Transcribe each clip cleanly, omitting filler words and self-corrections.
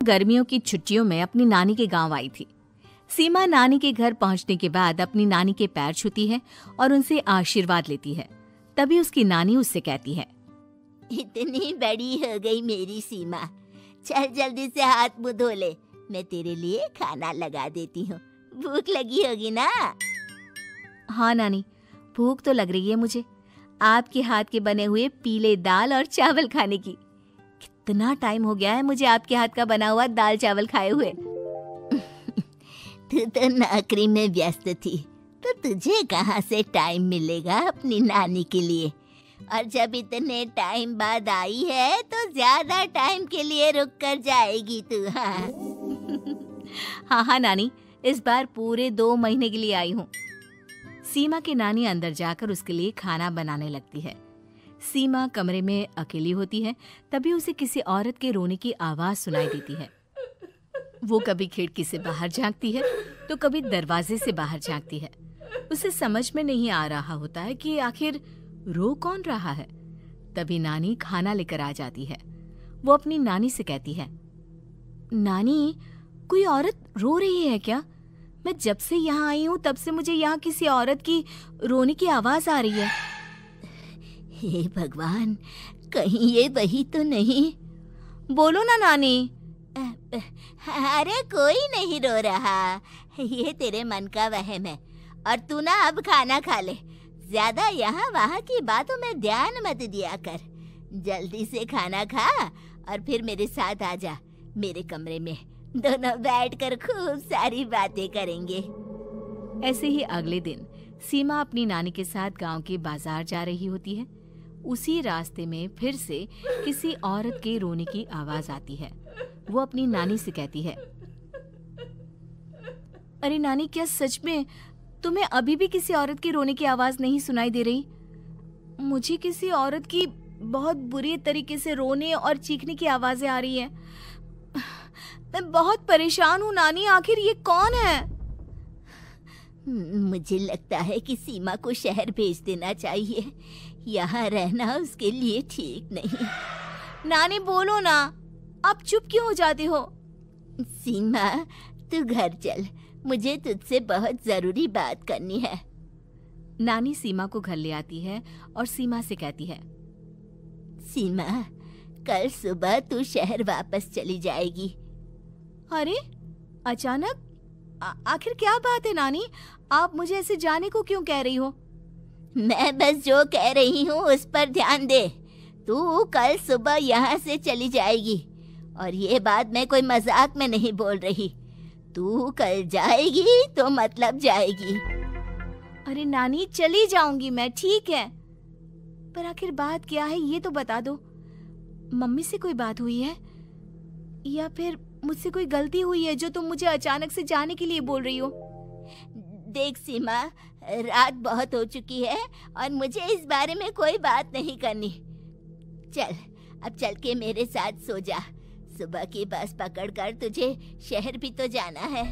गर्मियों की छुट्टियों में अपनी नानी के गांव आई थी। सीमा नानी के घर पहुंचने के बाद अपनी नानी के पैर छूती है और उनसे आशीर्वाद लेती है। तभी उसकी नानी उससे कहती है, इतनी बड़ी हो गई मेरी सीमा, चल जल्दी से हाथ मुंह धो ले, मैं तेरे लिए खाना लगा देती हूँ। भूख लगी होगी ना? हाँ नानी, भूख तो लग रही है मुझे, आपके हाथ के बने हुए पीले दाल और चावल खाने की। कितना टाइम हो गया है मुझे आपके हाथ का बना हुआ दाल चावल खाए हुए। तू तो नौकरी में व्यस्त थी, तो तुझे कहाँ से टाइम मिलेगा अपनी नानी के लिए? और जब इतने टाइम बाद आई है तो ज्यादा टाइम के लिए रुक कर जाएगी तू। हाँ नानी, इस बार पूरे 2 महीने के लिए आई हूँ। सीमा की नानी अंदर जाकर उसके लिए खाना बनाने लगती है। सीमा कमरे में अकेली होती है, तभी उसे किसी औरत के रोने की आवाज सुनाई देती है। वो कभी खिड़की से बाहर झांकती है तो कभी दरवाजे से बाहर झांकती है। उसे समझ में नहीं आ रहा होता है कि आखिर रो कौन रहा है। तभी नानी खाना लेकर आ जाती है। वो अपनी नानी से कहती है, नानी, कोई औरत रो रही है क्या? मैं जब से यहाँ आई हूँ तब से मुझे यहाँ किसी औरत की रोने की आवाज आ रही है। हे भगवान, कहीं ये वही तो नहीं? बोलो ना नानी। अरे कोई नहीं रो रहा, ये तेरे मन का वहम है। और तू ना अब खाना खा ले, ज्यादा यहाँ वहाँ की बातों में ध्यान मत दिया कर। जल्दी से खाना खा और फिर मेरे साथ आ जा मेरे कमरे में, दोनों बैठकर खूब सारी बातें करेंगे। ऐसे ही अगले दिन सीमा अपनी नानी के साथ गांव के बाजार जा रही होती है। उसी रास्ते में फिर से किसी औरत के रोने की आवाज आती है। वो अपनी नानी से कहती है, अरे नानी, क्या सच में तुम्हें अभी भी किसी औरत की रोने की आवाज नहीं सुनाई दे रही? मुझे किसी औरत की बहुत बुरी तरीके से रोने और चीखने की आवाजें आ रही है। मैं बहुत परेशान हूँ नानी, आखिर ये कौन है? मुझे लगता है कि सीमा को शहर भेज देना चाहिए, यहाँ रहना उसके लिए ठीक नहीं। नानी बोलो ना, आप चुप क्यों हो जाते हो? सीमा, तू घर चल, मुझे तुझसे बहुत जरूरी बात करनी है। नानी सीमा को घर ले आती है और सीमा से कहती है, सीमा, कल सुबह तू शहर वापस चली जाएगी। अरे अचानक? आखिर क्या बात है नानी, आप मुझे ऐसे जाने को क्यों कह रही हो? मैं बस जो कह रही हूँ उस पर ध्यान दे। तू कल सुबह यहाँ से चली जाएगी, और ये बात मैं कोई मजाक में नहीं बोल रही। तू कल जाएगी तो मतलब जाएगी। अरे नानी, चली जाऊंगी मैं, ठीक है, पर आखिर बात क्या है ये तो बता दो। मम्मी से कोई बात हुई है या फिर मुझसे कोई गलती हुई है जो तुम मुझे अचानक से जाने के लिए बोल रही हो? देख सीमा, रात बहुत हो चुकी है और मुझे इस बारे में कोई बात नहीं करनी। चल, अब चल के मेरे साथ सो जा। सुबह की बस पकड़कर तुझे शहर भी तो जाना है।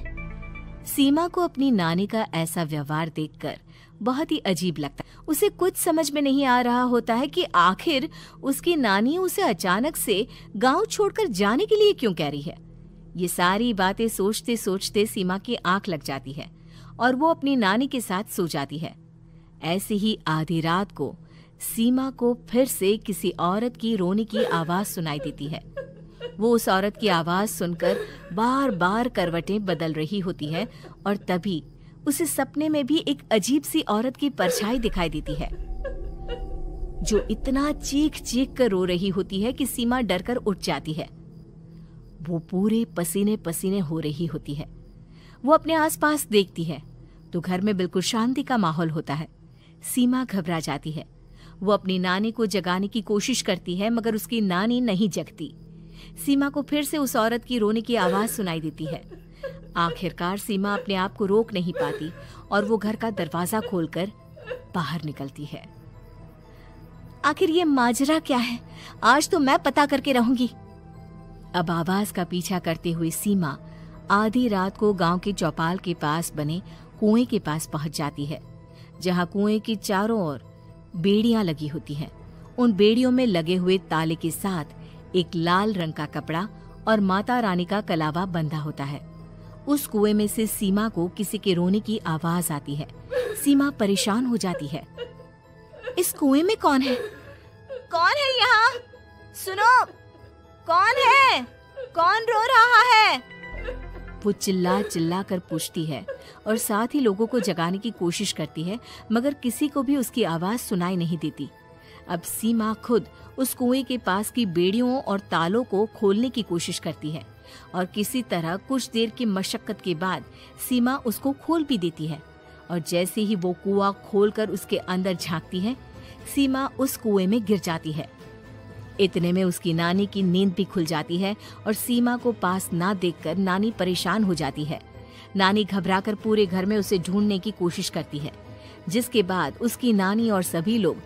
सीमा को अपनी नानी का ऐसा व्यवहार देखकर बहुत ही अजीब लगता है। उसे कुछ समझ में नहीं आ रहा होता है कि आखिर उसकी नानी उसे अचानक से गांव छोड़कर जाने के लिए क्यों कह रही है। ये सारी बातें सोचते सोचते सीमा की आंख लग जाती है और वो अपनी नानी के साथ सो जाती है। ऐसे ही आधी रात को सीमा को फिर से किसी औरत की रोने की आवाज सुनाई देती है। वो उस औरत की आवाज सुनकर बार बार करवटें बदल रही होती है और तभी उसे सपने में भी एक अजीब सी औरत की परछाई दिखाई देती है, जो इतना चीख चीख कर रो रही होती है कि सीमा डरकर उठ जाती है। वो पूरे पसीने पसीने हो रही होती है। वो अपने आसपास देखती है तो घर में बिल्कुल शांति का माहौल होता है। सीमा घबरा जाती है। वो अपनी नानी को जगाने की कोशिश करती है मगर उसकी नानी नहीं जगती। सीमा को फिर से उस औरत की रोने की आवाज सुनाई देती है। आखिरकार सीमा अपने आप को रोक नहीं पाती और वो घर का दरवाजा खोलकर बाहर निकलती है। आखिर ये माजरा क्या है? आज तो मैं पता करके रहूंगी। अब आवाज का पीछा करते हुए सीमा आधी रात को गांव के चौपाल के पास बने कुएं के पास पहुंच जाती है, जहां कुएं की चारों ओर बेड़ियां लगी होती हैं। उन बेड़ियों में लगे हुए ताले के साथ एक लाल रंग का कपड़ा और माता रानी का कलावा बंधा होता है। उस कुएं में से सीमा को किसी के रोने की आवाज आती है। सीमा परेशान हो जाती है। इस कुएं में कौन है? कौन है यहाँ? सुनो, कौन है? कौन रो रहा है? वो चिल्ला चिल्ला कर पूछती है और साथ ही लोगों को जगाने की कोशिश करती है, मगर किसी को भी उसकी आवाज सुनाई नहीं देती। अब सीमा खुद उस कुएं के पास की बेड़ियों और तालों को खोलने की कोशिश करती है और किसी तरह कुछ देर की मशक्कत के बाद सीमा उसको खोल भी देती है। और जैसे ही वो कुआं खोलकर उसके अंदर झांकती है, सीमा उस कुएं में गिर जाती है। इतने में उसकी नानी की नींद भी खुल जाती है और सीमा को पास ना देखकर नानी परेशान हो जाती है। नानी घबराकर पूरे घर में उसे ढूंढने की कोशिश करती है, जिसके बाद उसकी नानी और सभी लोग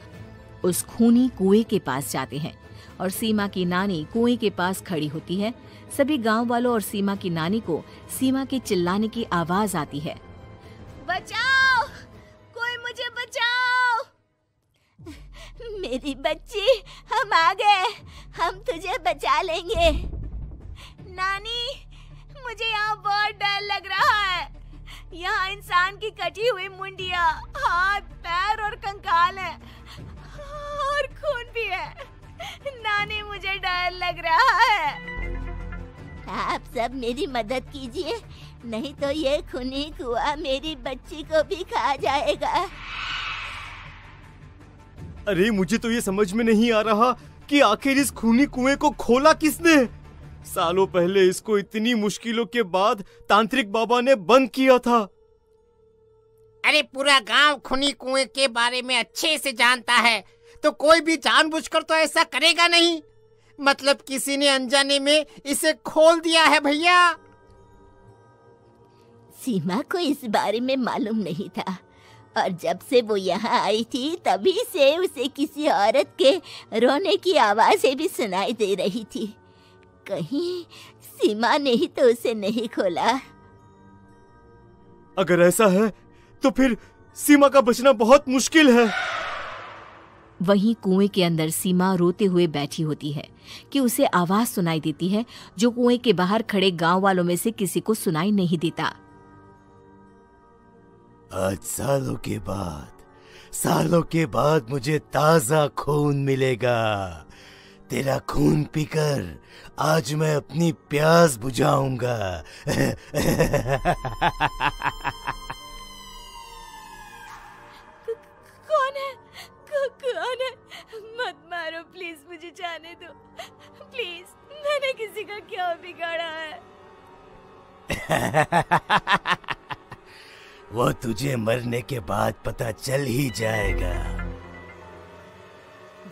उस खूनी कुएं के पास जाते हैं और सीमा की नानी कुएं के पास खड़ी होती है। सभी गांव वालों और सीमा की नानी को सीमा के चिल्लाने की आवाज आती है। बचाओ, कोई मुझे बचाओ। मेरी बच्ची, हम आ गए, हम तुझे बचा लेंगे। नानी, मुझे यहाँ बहुत डर लग रहा है। यहाँ इंसान की कटी हुई मुंडिया, हाथ, पैर और कंकाल है और खून भी है। नानी, मुझे डर लग रहा है। आप सब मेरी मदद कीजिए, नहीं तो ये खूनी कुआं मेरी बच्ची को भी खा जाएगा। अरे मुझे तो ये समझ में नहीं आ रहा कि आखिर इस खूनी कुएं को खोला किसने। सालों पहले इसको इतनी मुश्किलों के बाद तांत्रिक बाबा ने बंद किया था। अरे पूरा गांव खूनी कुएं के बारे में अच्छे से जानता है, तो कोई भी जानबूझकर तो ऐसा करेगा नहीं। मतलब किसी ने अनजाने में इसे खोल दिया है भैया। सीमा को इस बारे में मालूम नहीं था और जब से वो यहाँ आई थी तभी से उसे किसी औरत के रोने की आवाजें भी सुनाई दे रही थी। कहीं सीमा ने ही तो उसे नहीं खोला। अगर ऐसा है तो फिर सीमा का बचना बहुत मुश्किल है। वहीं कुएं के अंदर सीमा रोते हुए बैठी होती है कि उसे आवाज सुनाई देती है जो कुएं के बाहर खड़े गांव वालों में से किसी को सुनाई नहीं देता। आज सालों के बाद मुझे ताजा खून मिलेगा। तेरा खून पीकर आज मैं अपनी प्यास बुझाऊंगा। कौन है? मत मारो प्लीज, मुझे जाने दो प्लीज। मैंने किसी का क्या बिगाड़ा है? वो तुझे मरने के बाद पता चल ही जाएगा।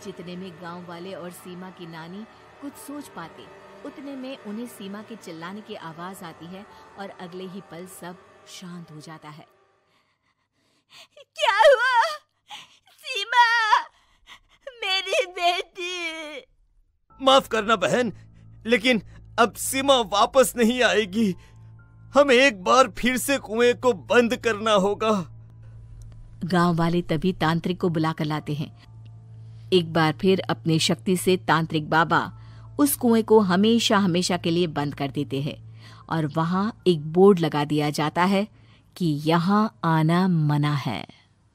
जितने में गांव वाले और सीमा की नानी कुछ सोच पाते, उतने में उन्हें सीमा के चिल्लाने की आवाज आती है और अगले ही पल सब शांत हो जाता है। क्या हुआ? सीमा, मेरी बेटी। माफ करना बहन, लेकिन अब सीमा वापस नहीं आएगी। हमें एक बार फिर से कुएं को बंद करना होगा। गांव वाले तभी तांत्रिक को बुला कर लाते हैं। एक बार फिर अपनी शक्ति से तांत्रिक बाबा उस कुएं को हमेशा हमेशा के लिए बंद कर देते हैं और वहां एक बोर्ड लगा दिया जाता है कि यहाँ आना मना है।